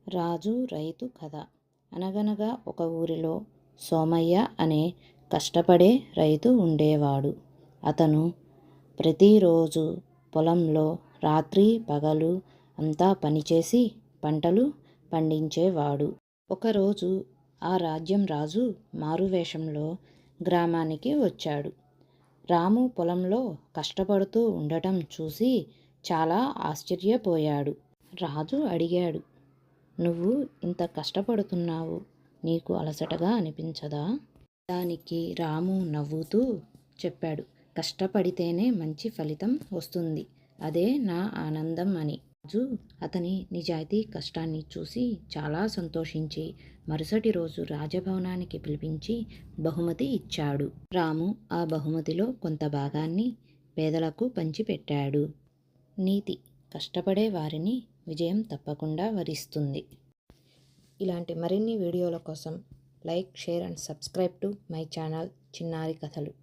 రాజు రైతు కథ. అనగనగా ఒక ఊరిలో సోమయ్య అనే కష్టపడే రైతు ఉండేవాడు. అతను ప్రతిరోజు పొలంలో రాత్రి పగలు అంతా పనిచేసి పంటలు పండించేవాడు. ఒకరోజు ఆ రాజ్యం రాజు మారువేషంలో గ్రామానికి వచ్చాడు. రాము పొలంలో కష్టపడుతూ ఉండటం చూసి చాలా ఆశ్చర్యపోయాడు. రాజు అడిగాడు, "నువ్వు ఇంత కష్టపడుతున్నావు, నీకు అలసటగా అనిపించదా?" దానికి రాము నవ్వుతూ చెప్పాడు, "కష్టపడితేనే మంచి ఫలితం వస్తుంది. అదే నా ఆనందం" అని. రాజు అతని నిజాయితీ కష్టాన్ని చూసి చాలా సంతోషించి మరుసటి రోజు రాజభవనానికి పిలిపించి బహుమతి ఇచ్చాడు. రాము ఆ బహుమతిలో కొంత భాగాన్ని పేదలకు పంచిపెట్టాడు. నీతి: కష్టపడే వారిని విజయం తప్పకుండా వరిస్తుంది. ఇలాంటి మరిన్ని వీడియోల కోసం like, share and subscribe to my channel చిన్నారి కథలు.